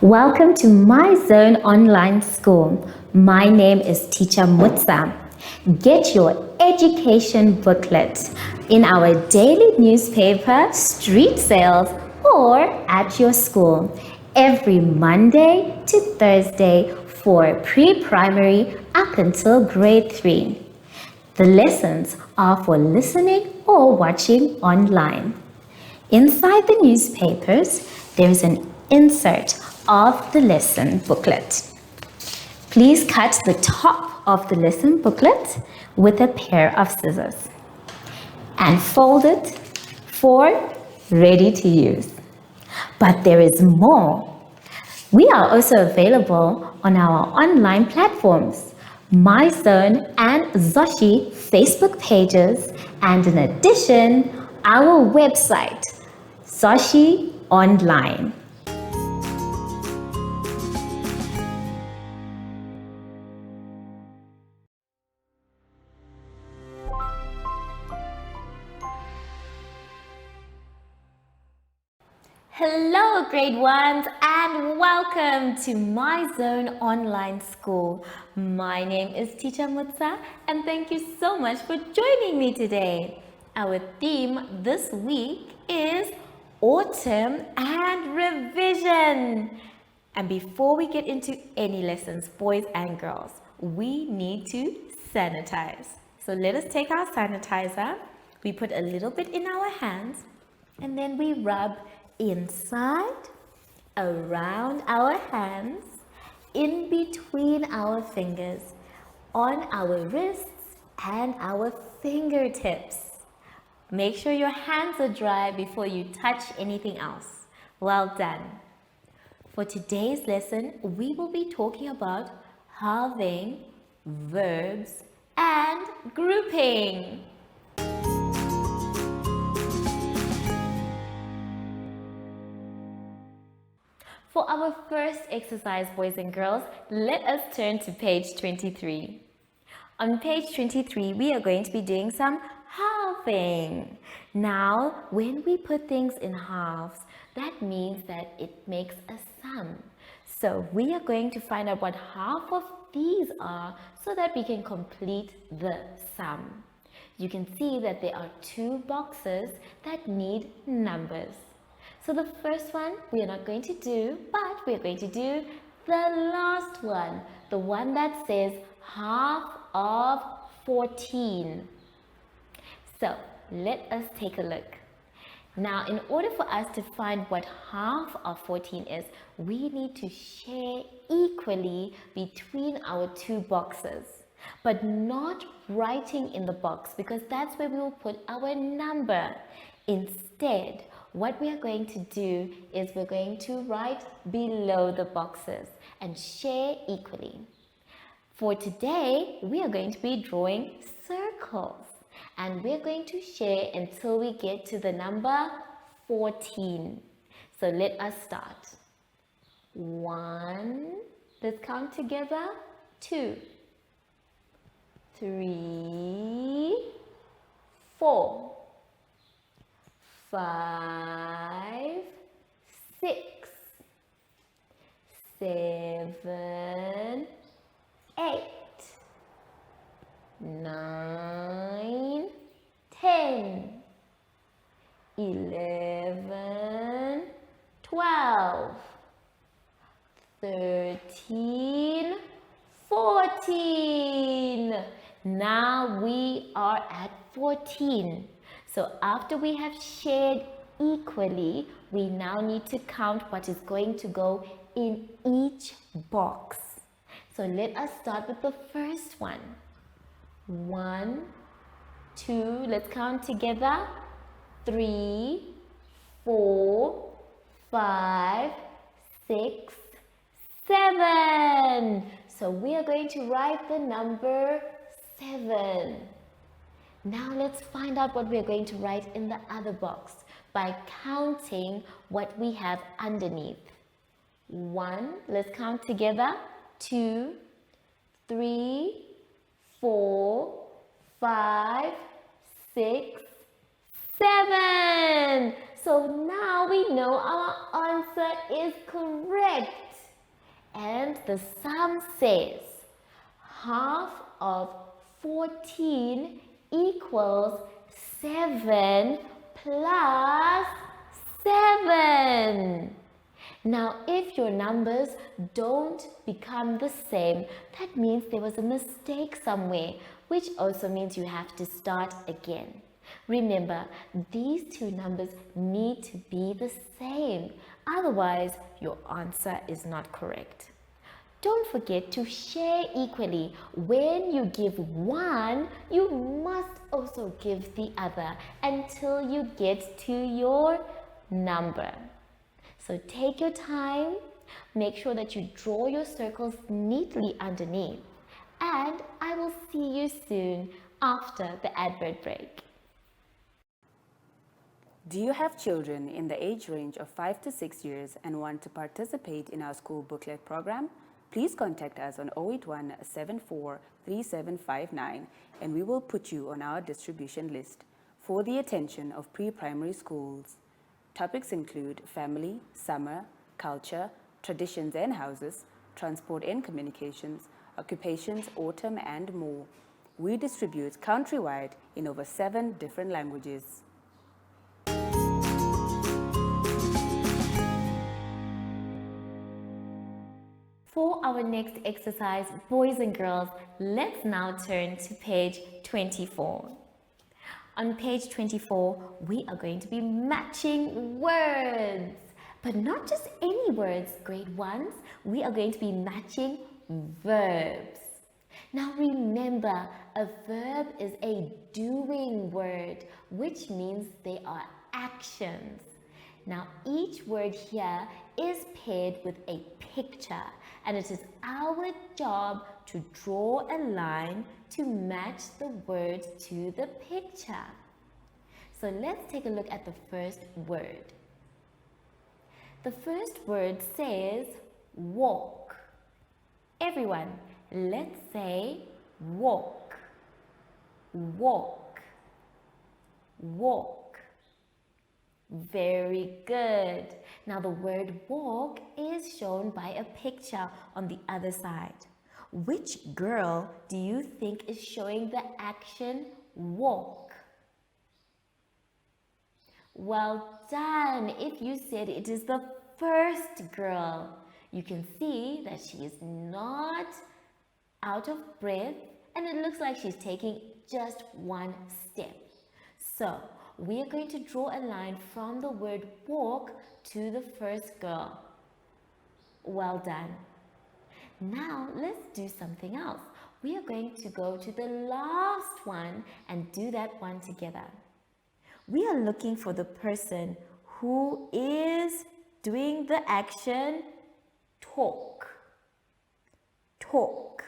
Welcome to My Zone Online School. My name is Teacher Mutsa. Get your education booklet in our daily newspaper, street sales, or at your school every Monday to Thursday for pre-primary up until grade 3. The lessons are for listening or watching online. Inside the newspapers, there is an insert of the lesson booklet. Please cut the top of the lesson booklet with a pair of scissors and fold it for ready to use. But there is more. We are also available on our online platforms, MyZone and Zoshi Facebook pages, and in addition, our website, Zoshi Online. Hello grade 1s and welcome to My Zone Online School. My name is Teacher Mutsa and thank you so much for joining me today. Our theme this week is autumn and revision. And before we get into any lessons, boys and girls, we need to sanitize. So let us take our sanitizer, we put a little bit in our hands, and then we rub inside, around our hands, in between our fingers, on our wrists and our fingertips. Make sure your hands are dry before you touch anything else. Well done. For today's lesson, we will be talking about halving, verbs, and grouping. For our first exercise, boys and girls, let us turn to page 23. On page 23, we are going to be doing some halving. Now, when we put things in halves, that means that it makes a sum. So we are going to find out what half of these are so that we can complete the sum. You can see that there are two boxes that need numbers. So the first one we are not going to do, but we are going to do the last one, the one that says half of 14. So let us take a look. Now, in order for us to find what half of 14 is, we need to share equally between our two boxes, but not writing in the box because that's where we will put our number. Instead, what we are going to do is we're going to write below the boxes and share equally. For today, we are going to be drawing circles and we're going to share until we get to the number 14. So let us start. 1, let's count together. 2, 3, 4. 5, 6, 7, 8, 9, 10, 11, 12, 13, 14. Now we are at 14. So after we have shared equally, we now need to count what is going to go in each box. So let us start with the first one. 1, 2, let's count together. 3, 4, 5, 6, 7. So we are going to write the number 7. Now let's find out what we're going to write in the other box by counting what we have underneath. 1, let's count together. 2, 3, 4, 5, 6, 7. So now we know our answer is correct. And the sum says half of 14 equals 7 plus 7. Now, if your numbers don't become the same, that means there was a mistake somewhere, which also means you have to start again. Remember, these two numbers need to be the same. Otherwise, your answer is not correct. Don't forget to share equally. When you give one, you must also give the other until you get to your number. So take your time, make sure that you draw your circles neatly underneath, and I will see you soon after the advert break. Do you have children in the age range of 5 to 6 years and want to participate in our school booklet program? Please contact us on 081 74 3759 and we will put you on our distribution list for the attention of pre-primary schools. Topics include family, summer, culture, traditions and houses, transport and communications, occupations, autumn and more. We distribute countrywide in over 7 different languages. For our next exercise, boys and girls, let's now turn to page 24. On page 24, we are going to be matching words. But not just any words, grade ones. We are going to be matching verbs. Now remember, a verb is a doing word, which means they are actions. Now each word here is paired with a picture, and it is our job to draw a line to match the word to the picture. So let's take a look at the first word. The first word says walk. Everyone, let's say walk, walk, walk. Very good. Now the word walk is shown by a picture on the other side. Which girl do you think is showing the action walk? Well done. If you said it is the first girl, you can see that she is not out of breath and it looks like she's taking just one step. So we are going to draw a line from the word walk to the first girl. Well done. Now let's do something else. We are going to go to the last one and do that one together. We are looking for the person who is doing the action talk, talk,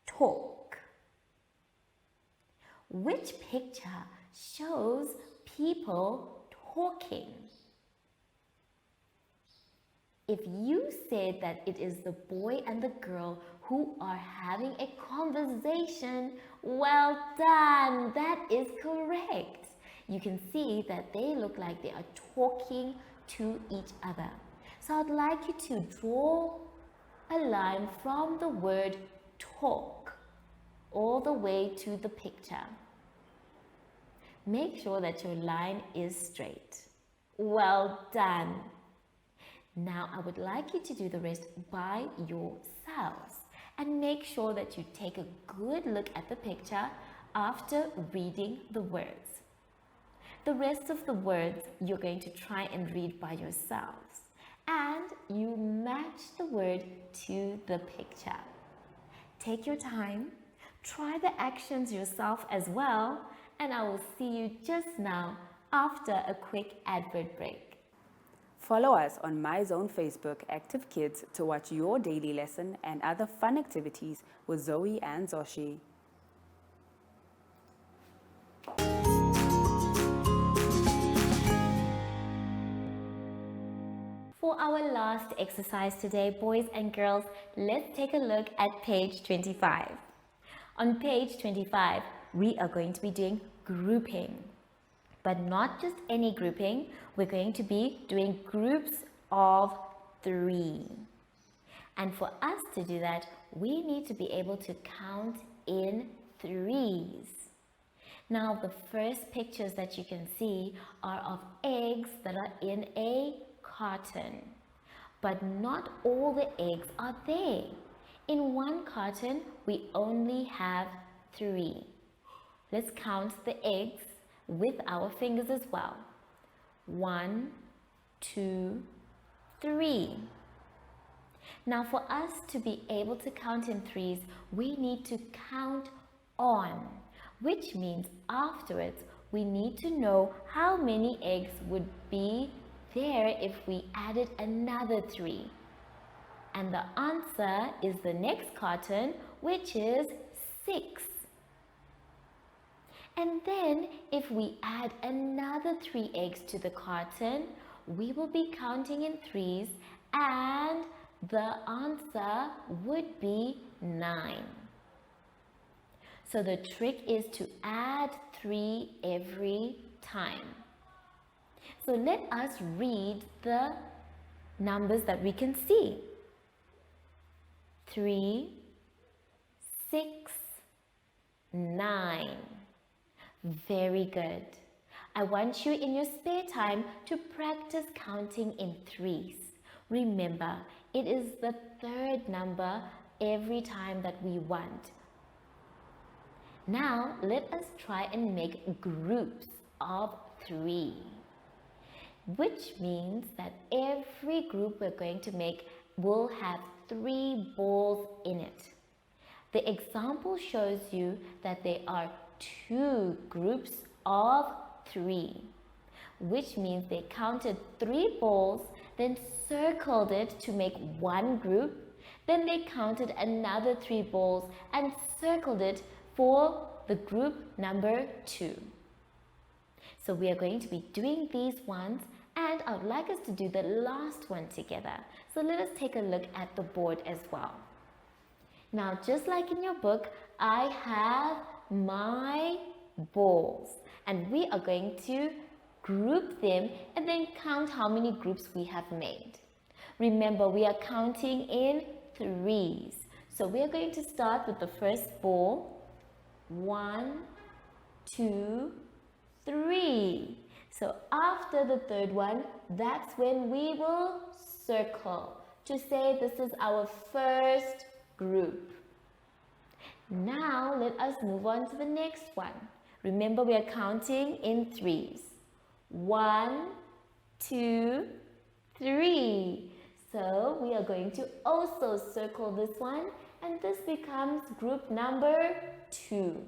talk. Which picture shows people talking? If you said that it is the boy and the girl who are having a conversation, well done, that is correct. You can see that they look like they are talking to each other. So I'd like you to draw a line from the word talk all the way to the picture. Make sure that your line is straight. Well done. Now I would like you to do the rest by yourselves and make sure that you take a good look at the picture after reading the words. The rest of the words you're going to try and read by yourselves and you match the word to the picture. Take your time, try the actions yourself as well, and I will see you just now after a quick advert break. Follow us on MyZone Facebook Active Kids to watch your daily lesson and other fun activities with Zoe and Zoshi. For our last exercise today, boys and girls, let's take a look at page 25. On page 25, we are going to be doing grouping. But not just any grouping, we're going to be doing groups of 3. And for us to do that, we need to be able to count in threes. Now, the first pictures that you can see are of eggs that are in a carton. But not all the eggs are there. In one carton, we only have 3. Let's count the eggs with our fingers as well. 1, 2, 3. Now, for us to be able to count in threes, we need to count on, which means afterwards we need to know how many eggs would be there if we added another 3. And the answer is the next carton, which is 6. And then if we add another 3 eggs to the carton, we will be counting in threes and the answer would be 9. So the trick is to add 3 every time. So let us read the numbers that we can see. 3, 6, 9. Very good. I want you in your spare time to practice counting in threes. Remember, it is the third number every time that we want. Now, let us try and make groups of 3, which means that every group we're going to make will have 3 balls in it. The example shows you that there are 2 groups of 3, which means they counted 3 balls, then circled it to make one group, then they counted another 3 balls and circled it for the group number 2. So we are going to be doing these ones, and I would like us to do the last one together. So let us take a look at the board as well. Now, just like in your book, I have my balls, and we are going to group them and then count how many groups we have made. Remember, we are counting in threes. So we are going to start with the first ball. 1, 2, 3. So after the third one, that's when we will circle to say this is our first group. Now let us move on to the next one. Remember, we are counting in threes. 1, 2, 3. So we are going to also circle this one, and this becomes group number 2.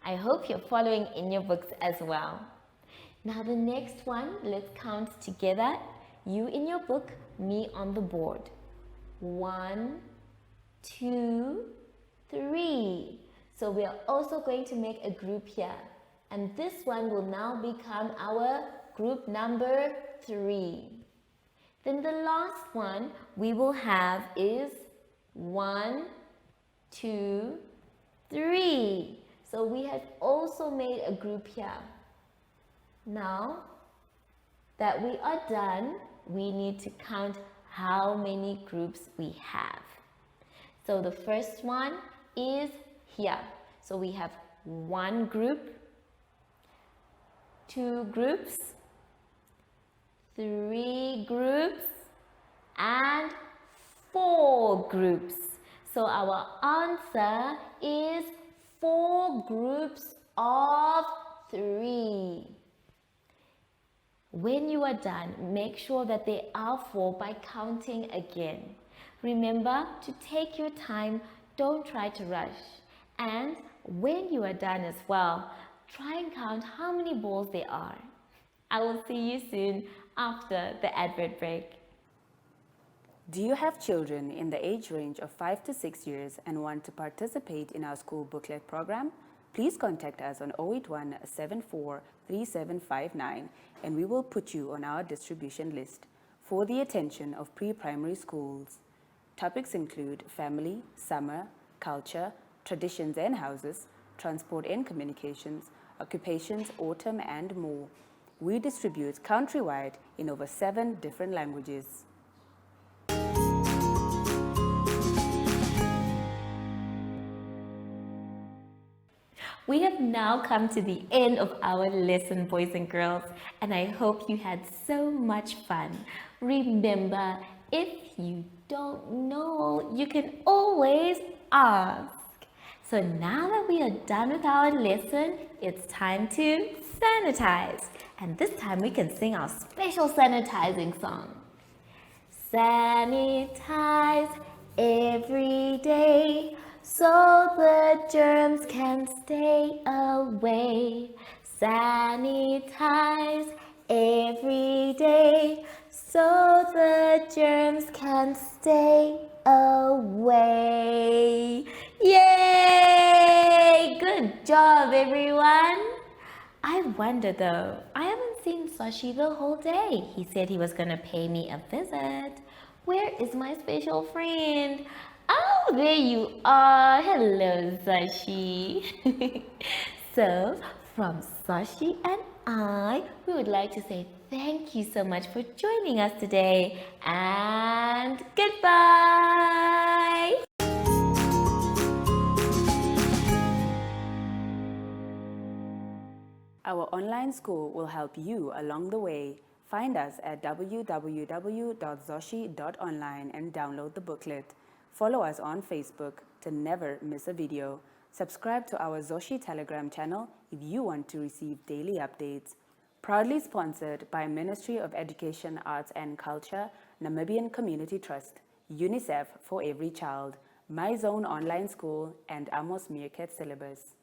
I hope you're following in your books as well. Now the next one, let's count together. You in your book, me on the board. 1, 2, 3. So we are also going to make a group here. And this one will now become our group number 3. Then the last one we will have is 1, 2, 3. So we have also made a group here. Now that we are done, we need to count how many groups we have. So the first one is here. So we have 1 group, 2 groups, 3 groups, and 4 groups. So our answer is 4 groups of 3. When you are done, make sure that there are 4 by counting again. Remember to take your time, don't try to rush. And when you are done as well, try and count how many balls there are. I will see you soon after the advert break. Do you have children in the age range of 5 to 6 years and want to participate in our school booklet program? Please contact us on 081 74 3759 and we will put you on our distribution list. For the attention of pre-primary schools, topics include family, summer, culture, traditions and houses, transport and communications, occupations, autumn and more. We distribute countrywide in over 7 different languages. We have now come to the end of our lesson, boys and girls, and I hope you had so much fun. Remember, if you don't know, you can always ask. So now that we are done with our lesson, it's time to sanitize. And this time we can sing our special sanitizing song. Sanitize every day so the germs can stay away. Sanitize every day so the germs can stay away. Yay! Good job, everyone! I wonder though, I haven't seen Sashi the whole day. He said he was gonna pay me a visit. Where is my special friend? Oh, there you are. Hello, Sashi. So, from Sashi and I, we would like to say thank you so much for joining us today and goodbye. Our online school will help you along the way. Find us at www.zoshi.online and download the booklet. Follow us on Facebook to never miss a video. Subscribe to our Zoshi Telegram channel if you want to receive daily updates. Proudly sponsored by Ministry of Education, Arts and Culture, Namibian Community Trust, UNICEF for Every Child, My Zone Online School, and Amos Meerkat Syllabus.